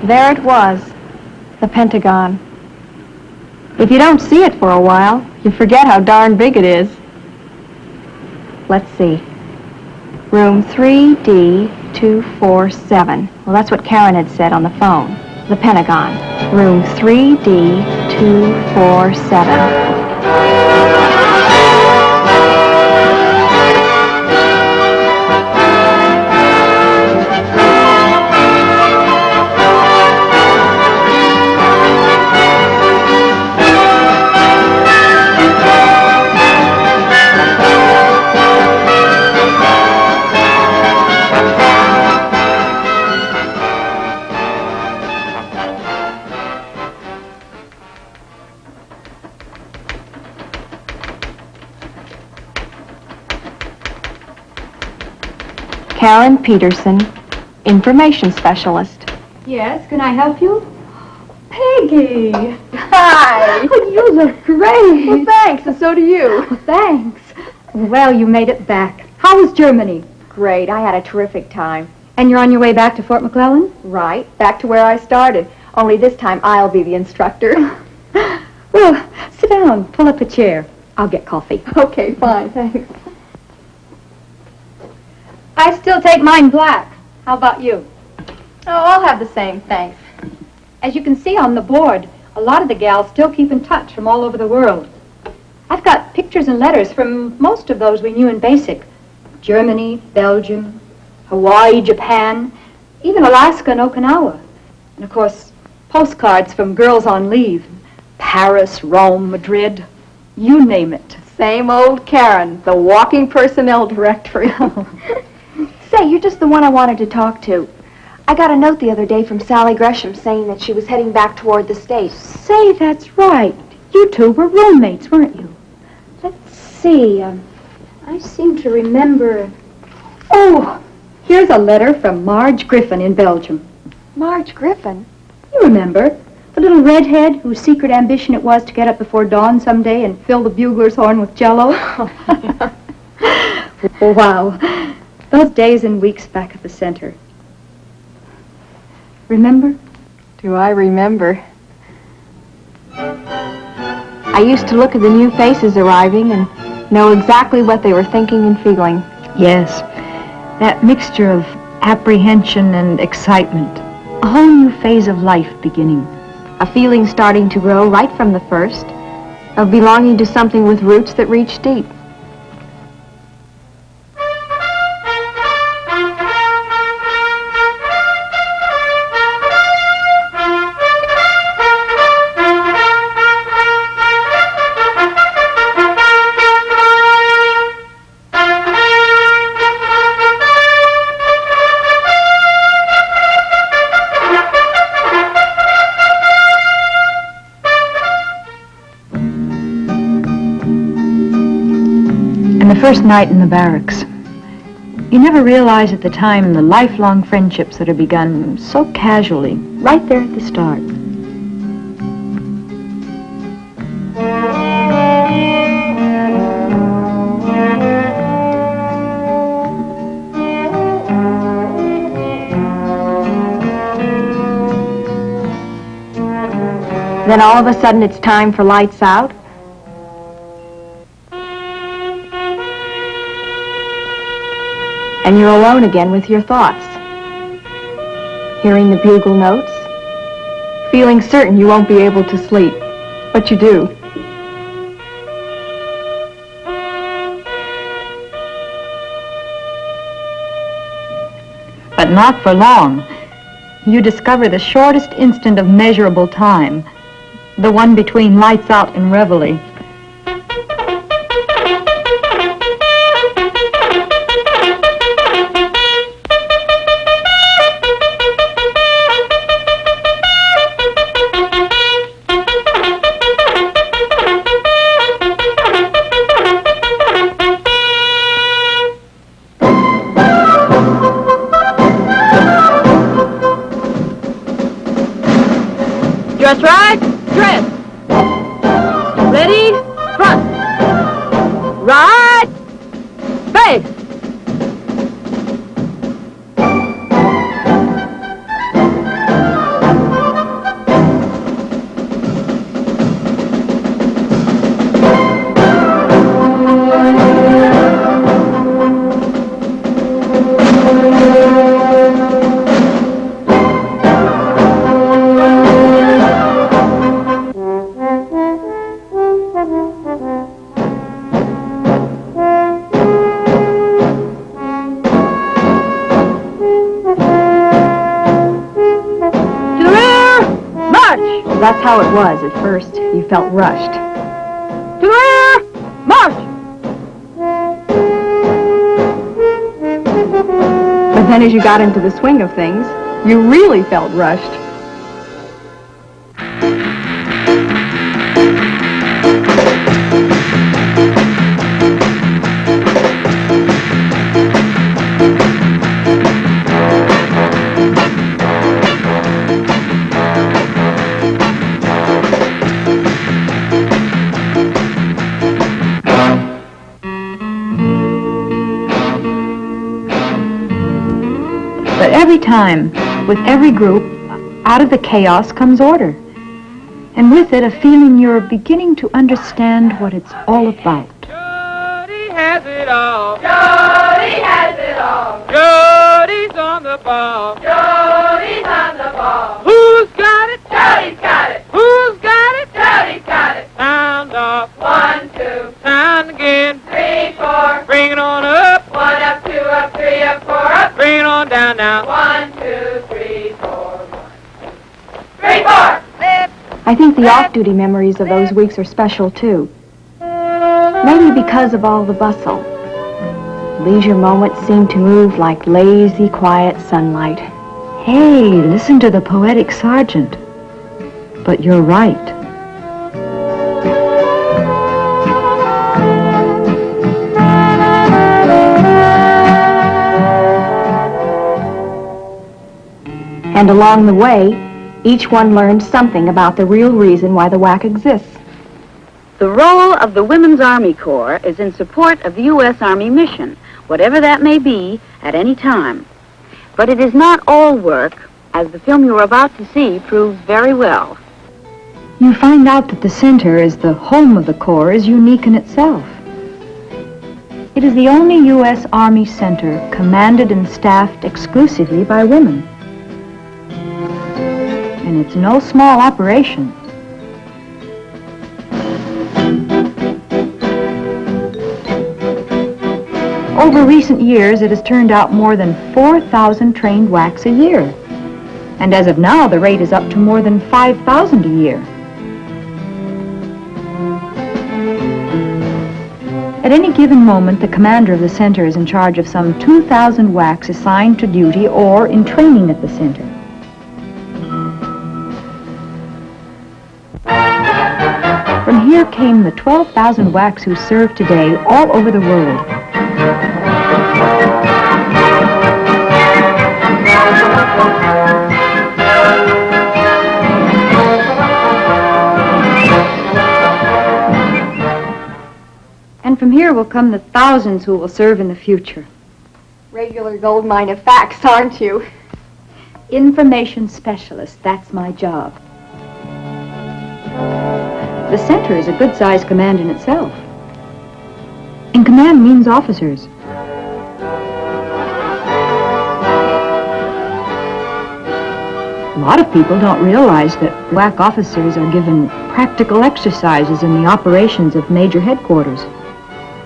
There it was, the Pentagon. If you don't see it for a while, you forget how darn big it is. Let's see. Room 3D247. Well, that's what Karen had said on the phone. The Pentagon. Room 3D247. Karen Peterson, Information Specialist. Yes, can I help you? Peggy! Hi! You look great! Well, thanks, and so do you. Oh, thanks. Well, you made it back. How was Germany? Great, I had a terrific time. And you're on your way back to Fort McClellan? Right, back to where I started. Only this time I'll be the instructor. Well, sit down. Pull up a chair. I'll get coffee. Okay, fine, thanks. I still take mine black. How about you? Oh, I'll have the same, thanks. As you can see on the board, a lot of the gals still keep in touch from all over the world. I've got pictures and letters from most of those we knew in basic. Germany, Belgium, Hawaii, Japan, even Alaska and Okinawa. And of course, postcards from girls on leave. Paris, Rome, Madrid, you name it. Same old Karen, the walking personnel directory. Say, you're just the one I wanted to talk to. I got a note the other day from Sally Gresham saying that she was heading back toward the States. Say, that's right. You two were roommates, weren't you? Let's see. I seem to remember... Oh, here's a letter from Marge Griffin in Belgium. Marge Griffin? You remember? The little redhead whose secret ambition it was to get up before dawn someday and fill the bugler's horn with Jell-O? Oh, wow. Those days and weeks back at the center. Remember? Do I remember? I used to look at the new faces arriving and know exactly what they were thinking and feeling. Yes. That mixture of apprehension and excitement. A whole new phase of life beginning. A feeling starting to grow right from the first, of belonging to something with roots that reach deep. The first night in the barracks. You never realize at the time the lifelong friendships that are begun so casually, right there at the start. Then all of a sudden it's time for lights out. And you're alone again with your thoughts. Hearing the bugle notes. Feeling certain you won't be able to sleep. But you do. But not for long. You discover the shortest instant of measurable time. The one between lights out and reveille. Dress right, dress. Ready, front. Right, face. That's how it was at first. You felt rushed. To the rear! March! But then as you got into the swing of things, you really felt rushed. But every time, with every group, out of the chaos comes order. And with it, a feeling you're beginning to understand what it's all about. Jody has it all. Jody has it all. Jody's on the ball. Jody's on the ball. Who's got it? Jody's got it. Who's got it? Jody's got it. Sound off. 1, 2, Sound again. 3, 4. Bring it on up. 1 up, 2 up, 3 up, 4 up. Bring it on down now. 1, 2, 3, 4. 1, 2, 3, 4. I think the off-duty memories of those weeks are special, too. Maybe because of all the bustle. Leisure moments seem to move like lazy, quiet sunlight. Hey, listen to the poetic sergeant. But you're right. And along the way, each one learned something about the real reason why the WAC exists. The role of the Women's Army Corps is in support of the U.S. Army mission, whatever that may be at any time. But it is not all work, as the film you're about to see proves very well. You find out that the center is the home of the Corps is unique in itself. It is the only U.S. Army center commanded and staffed exclusively by women. And it's no small operation. Over recent years, it has turned out more than 4,000 trained WACs a year. And as of now, the rate is up to more than 5,000 a year. At any given moment, the commander of the center is in charge of some 2,000 WACs assigned to duty or in training at the center. From here came the 12,000 WACs who serve today all over the world. And from here will come the thousands who will serve in the future. Regular gold mine of facts, aren't you? Information specialist, that's my job. The center is a good-sized command in itself. And command means officers. A lot of people don't realize that WAC officers are given practical exercises in the operations of major headquarters.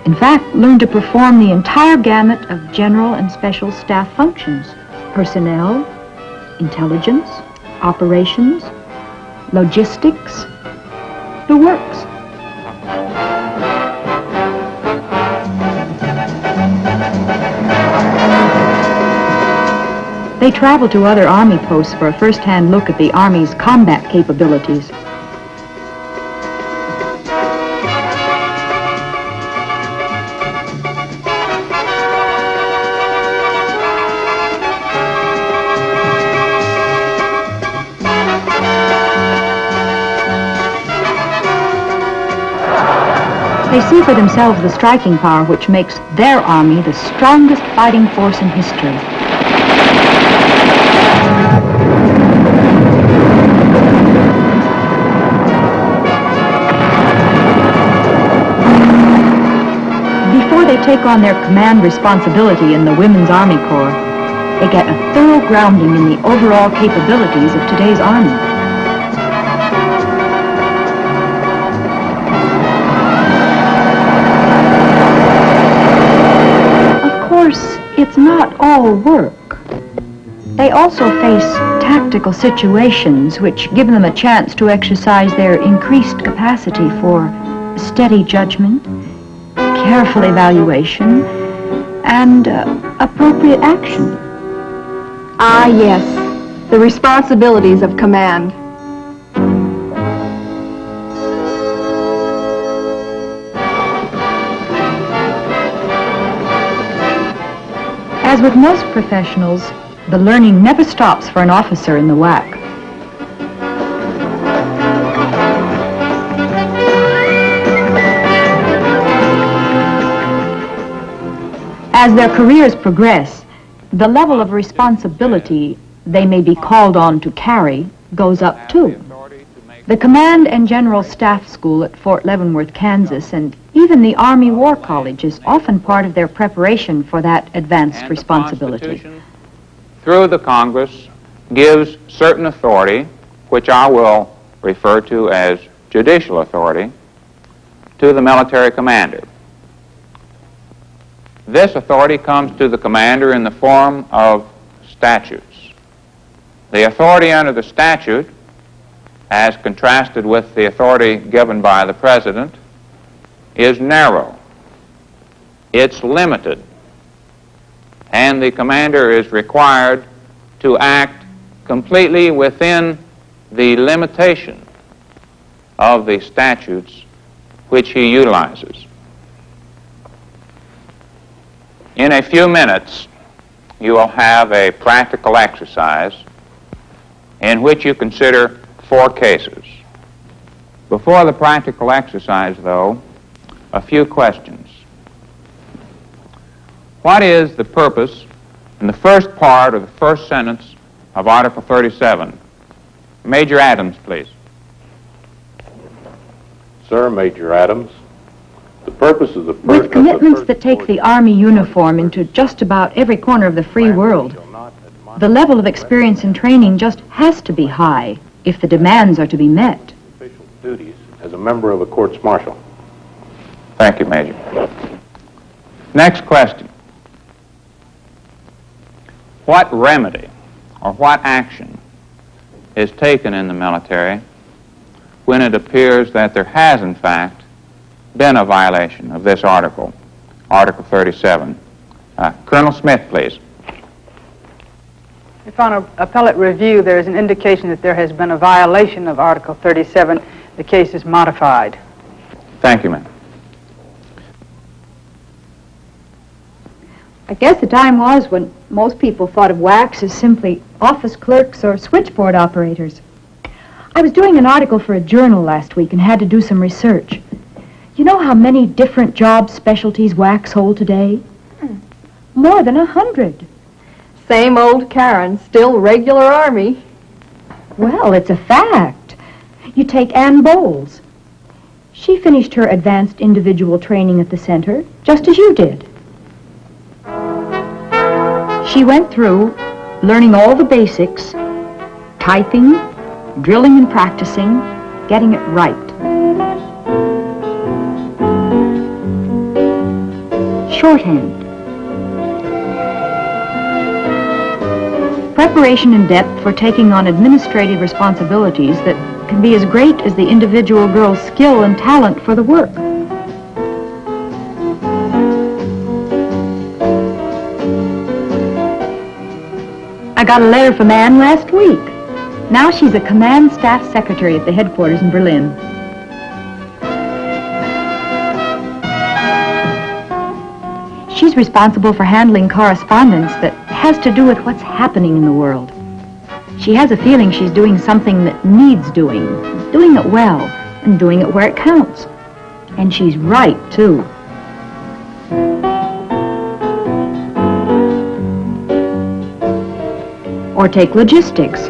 In fact, learn to perform the entire gamut of general and special staff functions: personnel, intelligence, operations, logistics, the works. They travel to other Army posts for a first-hand look at the Army's combat capabilities. They see for themselves the striking power which makes their army the strongest fighting force in history. Before they take on their command responsibility in the Women's Army Corps, they get a thorough grounding in the overall capabilities of today's Army. It's not all work. They also face tactical situations which give them a chance to exercise their increased capacity for steady judgment, careful evaluation, and appropriate action. Ah, yes, the responsibilities of command. As with most professionals, the learning never stops for an officer in the WAC. As their careers progress, the level of responsibility they may be called on to carry goes up too. The Command and General Staff School at Fort Leavenworth, Kansas, and even the Army War College is often part of their preparation for that advanced responsibility. The Constitution, through the Congress, gives certain authority, which I will refer to as judicial authority, to the military commander. This authority comes to the commander in the form of statutes. The authority under the statute, as contrasted with the authority given by the President, is narrow. It's limited. And the commander is required to act completely within the limitation of the statutes which he utilizes. In a few minutes, you will have a practical exercise in which you consider 4 cases. Before the practical exercise, though, a few questions. What is the purpose in the first part of the first sentence of Article 37? Major Adams, please. Sir, Major Adams, the purpose of the first... With commitments that take the Army uniform into just about every corner of the free world, the level of experience and training just has to be high if the demands are to be met. Official duties as a member of a courts-martial. Thank you, Major. Next question. What remedy or what action is taken in the military when it appears that there has, in fact, been a violation of this article, Article 37? Colonel Smith, please. If on an appellate review there is an indication that there has been a violation of Article 37, the case is modified. Thank you, ma'am. I guess the time was when most people thought of WACs as simply office clerks or switchboard operators. I was doing an article for a journal last week and had to do some research. You know how many different job specialties WACs hold today? More than 100. Same old Karen, still regular Army. Well, it's a fact. You take Ann Bowles. She finished her advanced individual training at the center, just as you did. She went through learning all the basics, typing, drilling and practicing, getting it right. Shorthand. Preparation in depth for taking on administrative responsibilities that can be as great as the individual girl's skill and talent for the work. I got a letter from Anne last week. Now she's a command staff secretary at the headquarters in Berlin. She's responsible for handling correspondence that has to do with what's happening in the world. She has a feeling she's doing something that needs doing it well, and doing it where it counts. And she's right, too. Or take logistics.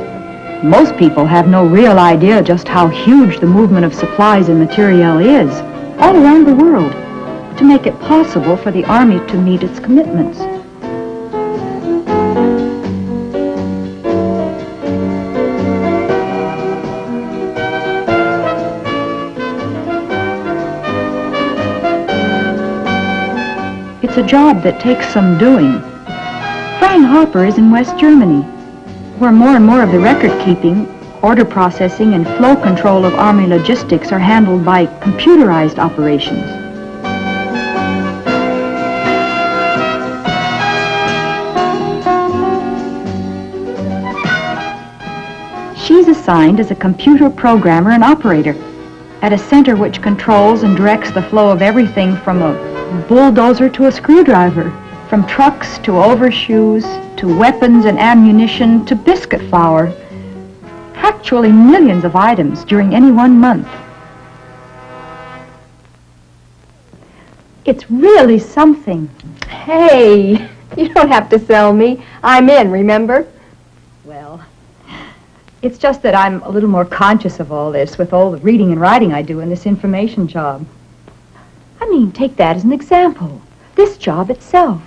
Most people have no real idea just how huge the movement of supplies and material is, all around the world, to make it possible for the Army to meet its commitments. It's a job that takes some doing. Fran Harper is in West Germany. where more and more of the record keeping, order processing, and flow control of Army logistics are handled by computerized operations. She's assigned as a computer programmer and operator at a center which controls and directs the flow of everything from a bulldozer to a screwdriver, from trucks to overshoes, to weapons and ammunition, to biscuit flour. Actually millions of items during any one month. It's really something. Hey, you don't have to sell me. I'm in, remember? Well, it's just that I'm a little more conscious of all this with all the reading and writing I do in this information job. I mean, take that as an example. This job itself.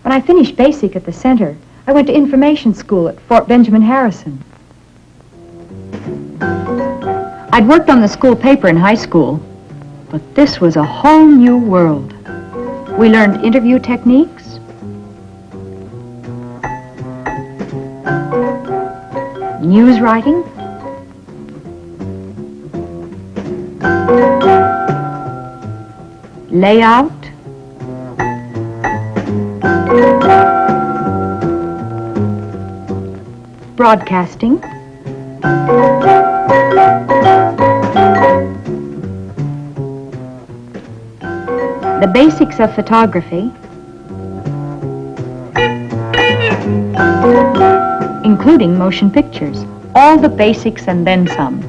When I finished basic at the center, I went to information school at Fort Benjamin Harrison. I'd worked on the school paper in high school, but this was a whole new world. We learned interview techniques, news writing, layout, broadcasting, the basics of photography, including motion pictures. All the basics and then some.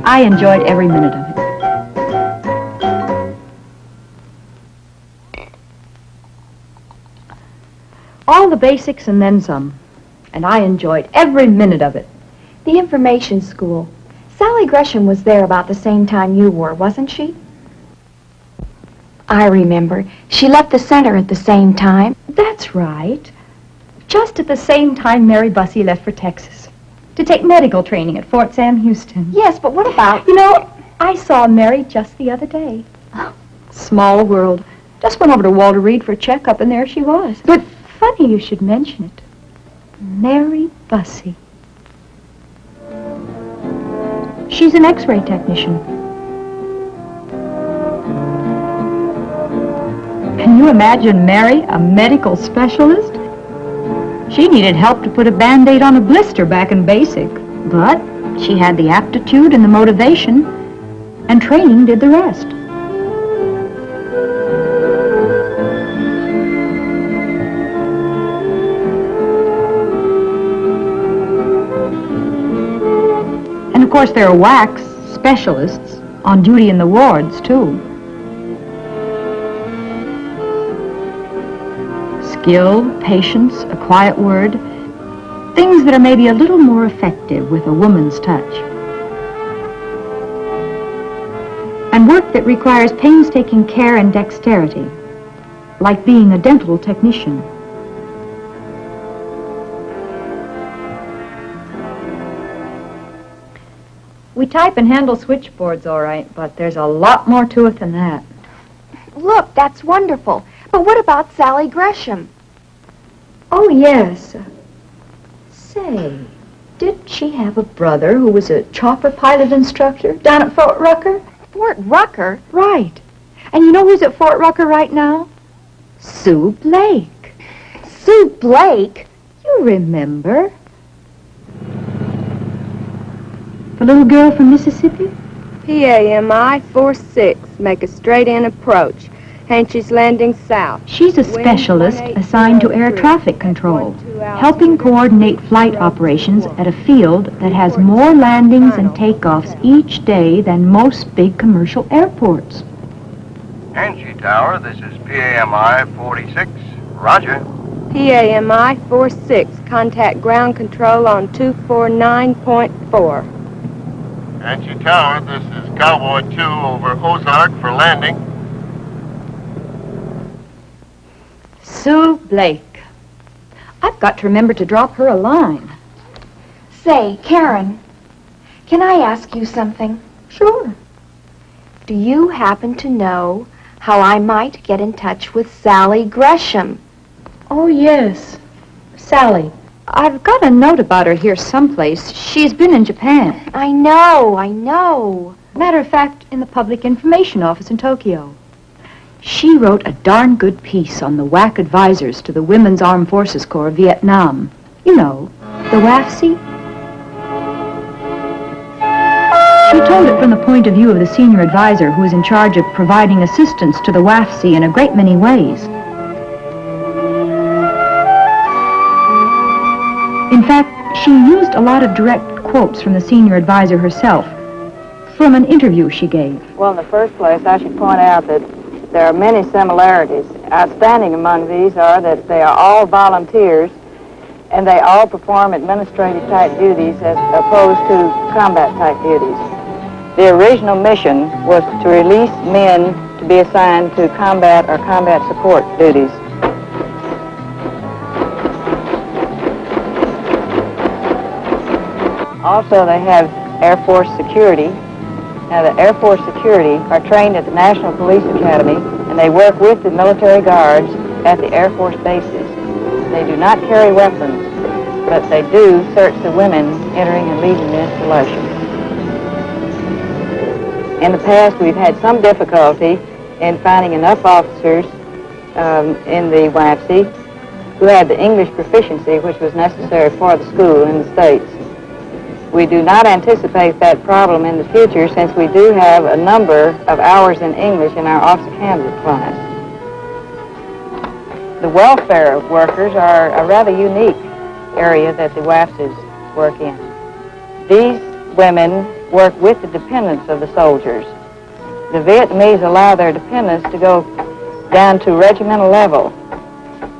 I enjoyed every minute of it. All the basics and then some. And I enjoyed every minute of it. The information school. Sally Gresham was there about the same time you were, wasn't she? I remember. She left the center at the same time. That's right. Just at the same time Mary Bussey left for Texas to take medical training at Fort Sam Houston. Yes, but what about... You know, I saw Mary just the other day. Small world. Just went over to Walter Reed for a checkup, and there she was. But funny you should mention it. Mary Bussey. She's an X-ray technician. Can you imagine Mary, a medical specialist? She needed help to put a Band-Aid on a blister back in basic, but she had the aptitude and the motivation, and training did the rest. And of course there are wax specialists on duty in the wards, too. Skill, patience, a quiet word, things that are maybe a little more effective with a woman's touch. And work that requires painstaking care and dexterity, like being a dental technician. We type and handle switchboards all right, but there's a lot more to it than that. Look, that's wonderful. But what about Sally Gresham? Oh, yes. Say, did she have a brother who was a chopper pilot instructor down at Fort Rucker? Fort Rucker? Right. And you know who's at Fort Rucker right now? Sue Blake. Sue Blake? You remember? The little girl from Mississippi? PAMI 46. Make a straight-in approach. Hanchy's Landing south. She's a specialist assigned to air traffic control, helping coordinate flight operations at a field that has more landings and takeoffs each day than most big commercial airports. Hanchy Tower, this is PAMI 46. Roger. PAMI 46. Contact ground control on 249.4. Hanchy Tower, this is Cowboy 2 over Ozark for landing. Sue Blake. I've got to remember to drop her a line. Say, Karen, can I ask you something? Sure. Do you happen to know how I might get in touch with Sally Gresham? Oh, yes. Sally. I've got a note about her here someplace. She's been in Japan. I know. Matter of fact, in the Public Information Office in Tokyo. She wrote a darn good piece on the WAC advisors to the Women's Armed Forces Corps of Vietnam. You know, the WAFC. She told it from the point of view of the senior advisor who is in charge of providing assistance to the WAFC in a great many ways. In fact, she used a lot of direct quotes from the senior advisor herself, from an interview she gave. Well, in the first place, I should point out that there are many similarities. Outstanding among these are that they are all volunteers, and they all perform administrative-type duties as opposed to combat-type duties. The original mission was to release men to be assigned to combat or combat support duties. Also, they have Air Force security. Now, the Air Force security are trained at the National Police Academy, and they work with the military guards at the Air Force bases. They do not carry weapons, but they do search the women entering and leaving the installation. In the past, we've had some difficulty in finding enough officers in the WAFC who had the English proficiency which was necessary for the school in the States. We do not anticipate that problem in the future since we do have a number of hours in English in our officer candidate class. The welfare workers are a rather unique area that the WAFCs work in. These women work with the dependents of the soldiers. The Vietnamese allow their dependents to go down to regimental level.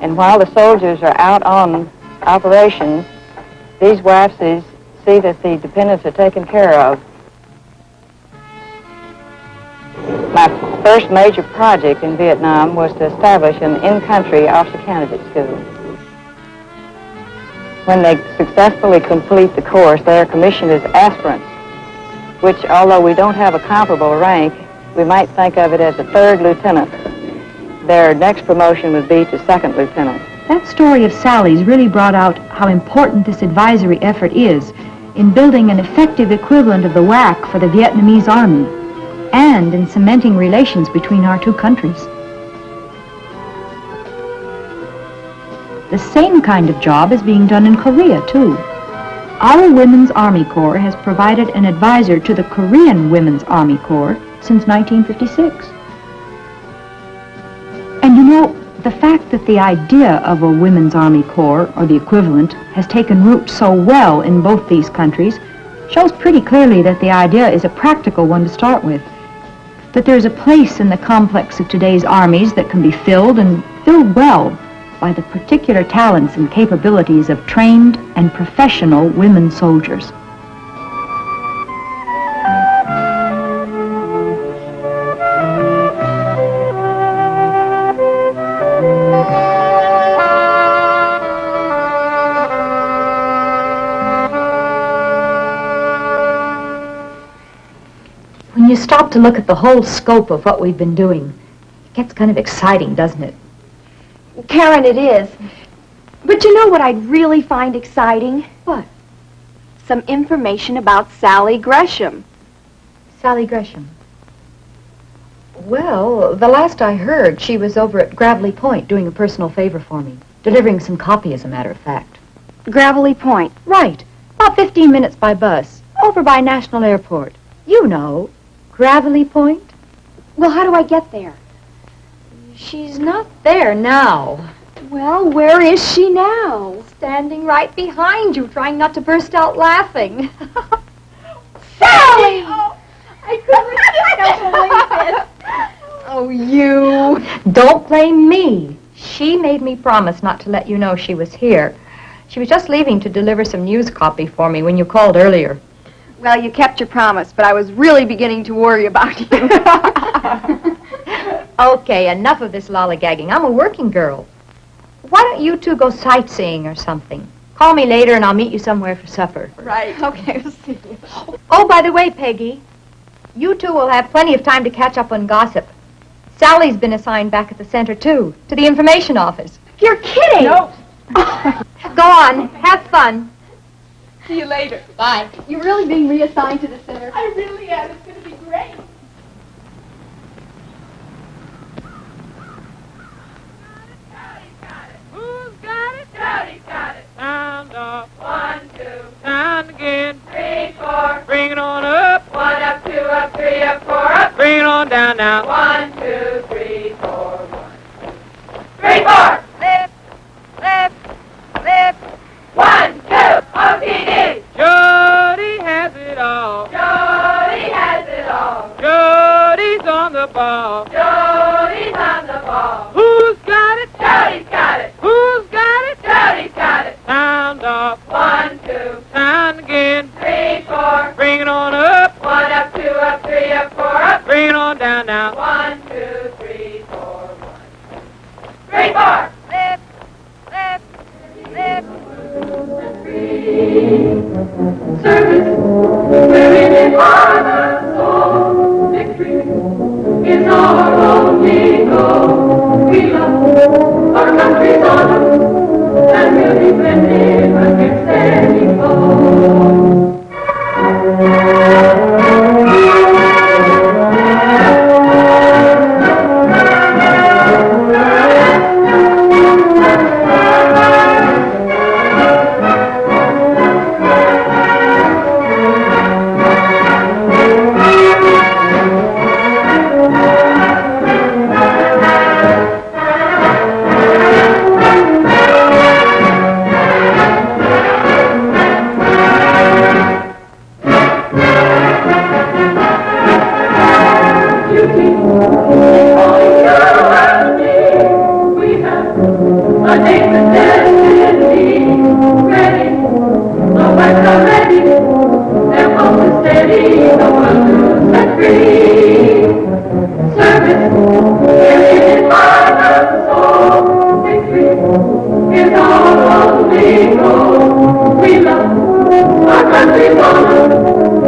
And while the soldiers are out on operations, these WAFCs see that the dependents are taken care of. My first major project in Vietnam was to establish an in-country officer candidate school. When they successfully complete the course, they are commissioned as aspirants, which, although we don't have a comparable rank, we might think of it as a third lieutenant. Their next promotion would be to second lieutenant. That story of Sally's really brought out how important this advisory effort is in building an effective equivalent of the WAC for the Vietnamese Army and in cementing relations between our two countries. The same kind of job is being done in Korea, too. Our Women's Army Corps has provided an advisor to the Korean Women's Army Corps since 1956. And you know, the fact that the idea of a Women's Army Corps, or the equivalent, has taken root so well in both these countries shows pretty clearly that the idea is a practical one to start with. That there's a place in the complex of today's armies that can be filled, and filled well, by the particular talents and capabilities of trained and professional women soldiers. When you stop to look at the whole scope of what we've been doing, it gets kind of exciting, doesn't it? Karen, it is. But you know what I'd really find exciting? What? Some information about Sally Gresham. Sally Gresham. Well, the last I heard, she was over at Gravelly Point doing a personal favor for me. Delivering some copy, as a matter of fact. Gravelly Point. Right. About 15 minutes by bus. Over by National Airport. You know, Gravelly Point. Well, how do I get there? She's not there now. Well, where is she now? Standing right behind you, trying not to burst out laughing. Sally! Oh, I couldn't believe it. Oh, you. Don't blame me. She made me promise not to let you know she was here. She was just leaving to deliver some news copy for me when you called earlier. Well, you kept your promise, but I was really beginning to worry about you. Okay, enough of this lollygagging. I'm a working girl. Why don't you two go sightseeing or something? Call me later and I'll meet you somewhere for supper. Right. Okay, we'll see you. Oh, by the way, Peggy, you two will have plenty of time to catch up on gossip. Sally's been assigned back at the center, too, to the information office. You're kidding! No. Go on. Have fun. See you later. Bye. You're really being reassigned to the center. I really am. It's going to be great. Who's got it? Jody's got it. Sound off. 1, 2, Sound again. 3, 4. Bring it on up. 1 up, 2 up, 3 up, 4 up. Bring it on down now. 1, 2, 3, 4. 1, 2, 3, 4. Left, left, left. 1, 2. OTD. Jody has it all. Jody has it all. Jody's on the ball. Jody's on the ball. Who's got it? Jody's got it. Who's got it? Jody's got it. Sound off. 1, 2, Sound again. 3, 4. Bring it on up. 1 up, 2 up, 3 up, 4 up. Bring it on down now. 1, 2, 3, 4. 1, 2, 3, 4. Left, left, left. Service, we're in it for the soul. Victory is our only goal. We love our country's honor, and we'll defend it against any foe. We love our country's honor,